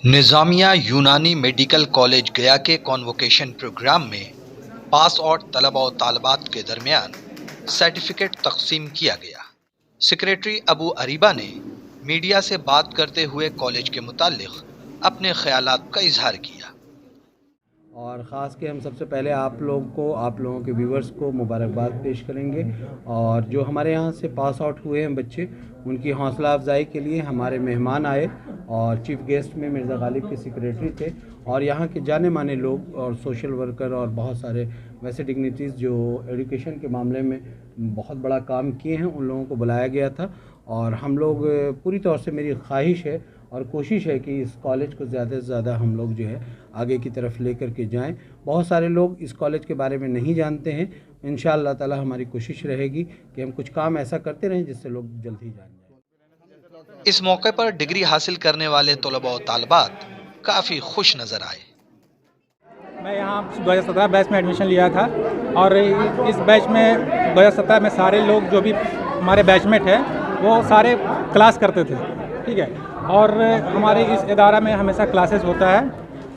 निजामिया यूनानी medical college गया के कॉन्वोकेशन प्रोग्राम में पास आउट तलबा और तालबात के दरमियान सर्टिफिकेट तकसीम किया गया। सेक्रेटरी अबू अरीबा ने मीडिया से बात करते हुए कॉलेज के मुतालिक अपने ख्यालात का इजहार किया। और ख़ास के हम सबसे पहले आप लोगों के व्यूवर्स को मुबारकबाद पेश करेंगे। और जो हमारे यहाँ से पास आउट हुए हैं बच्चे, उनकी हौसला अफजाई के लिए हमारे मेहमान आए और चीफ़ गेस्ट में मिर्ज़ा गालिब के सेक्रेटरी थे और यहाँ के जाने माने लोग और सोशल वर्कर और बहुत सारे वैसे डिग्निटीज़ जो एजुकेशन के मामले में बहुत बड़ा काम किए हैं, उन लोगों को बुलाया गया था। और हम लोग पूरी तौर से मेरी ख्वाहिश है और कोशिश है कि इस कॉलेज को ज़्यादा से ज़्यादा हम लोग जो है आगे की तरफ लेकर के जाएं। बहुत सारे लोग इस कॉलेज के बारे में नहीं जानते हैं। इंशाअल्लाह ताला हमारी कोशिश रहेगी कि हम कुछ काम ऐसा करते रहें जिससे लोग जल्द ही जान जाएं। इस मौके पर डिग्री हासिल करने वाले तलबा और तालबात काफ़ी खुश नजर आए। मैं यहाँ 2017 बैच में एडमिशन लिया था और इस बैच में 2017 में सारे लोग जो भी हमारे बैचमेट हैं वो सारे क्लास करते थे, ठीक है। और हमारे इस इदारा में हमेशा क्लासेस होता है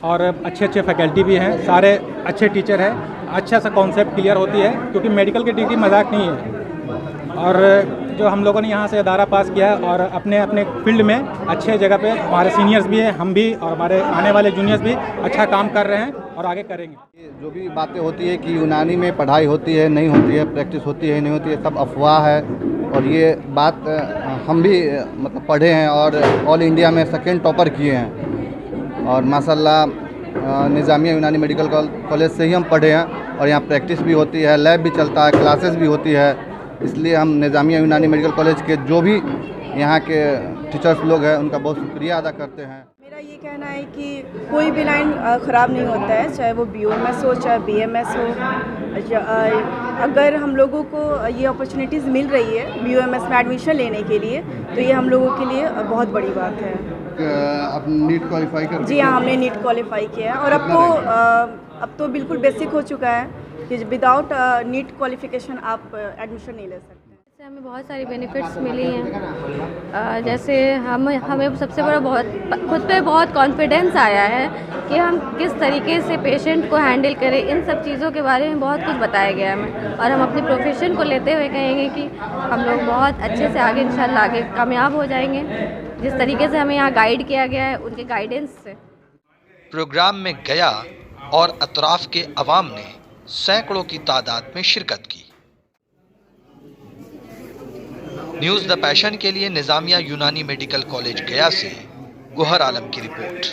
और अच्छे अच्छे फैकल्टी भी हैं, सारे अच्छे टीचर हैं, अच्छा सा कॉन्सेप्ट क्लियर होती है क्योंकि मेडिकल की डिग्री मजाक नहीं है। और जो हम लोगों ने यहाँ से इदारा पास किया है और अपने अपने फील्ड में अच्छे जगह पे हमारे सीनियर्स भी हैं, हम भी और हमारे आने वाले जूनियर्स भी अच्छा काम कर रहे हैं और आगे करेंगे। जो भी बातें होती है कि यूनानी में पढ़ाई होती है नहीं होती है, प्रैक्टिस होती है नहीं होती है, सब अफवाह है। और ये बात हम भी मतलब पढ़े हैं और ऑल इंडिया में सेकंड टॉपर किए हैं और माशाल्लाह निज़ामिया यूनानी मेडिकल कॉलेज से ही हम पढ़े हैं और यहाँ प्रैक्टिस भी होती है, लैब भी चलता है, क्लासेस भी होती है। इसलिए हम निज़ामिया यूनानी मेडिकल कॉलेज के जो भी यहाँ के टीचर्स लोग हैं उनका बहुत शुक्रिया अदा करते हैं। मेरा ये कहना है कि कोई भी लाइन ख़राब नहीं होता है, चाहे वो BOMS हो चाहे BMS हो। अगर हम लोगों को ये अपॉर्चुनिटीज़ मिल रही है BOMS में एडमिशन लेने के लिए तो ये हम लोगों के लिए बहुत बड़ी बात है। आप नीट क्वालिफाई कर? जी हाँ, हमने नीट क्वालिफाई किया है और अब तो बिल्कुल बेसिक हो चुका है कि विदाउट नीट क्वालिफिकेशन आप एडमिशन नहीं ले सकते। इससे हमें बहुत सारी बेनिफिट्स मिली हैं। जैसे हमें सबसे बड़ा खुद पे बहुत कॉन्फिडेंस आया है कि हम किस तरीके से पेशेंट को हैंडल करें। इन सब चीज़ों के बारे में बहुत कुछ बताया गया है हमें और हम अपने प्रोफेशन को लेते हुए कहेंगे कि हम लोग बहुत अच्छे से आगे इंशाल्लाह आगे कामयाब हो जाएंगे, जिस तरीके से हमें यहाँ गाइड किया गया है उनके गाइडेंस से। प्रोग्राम में गया और अतराफ के अवाम ने सैकड़ों की तादाद में शिरकत की। न्यूज़ द पैशन के लिए निजामिया यूनानी मेडिकल कॉलेज गया से गुहर आलम की रिपोर्ट।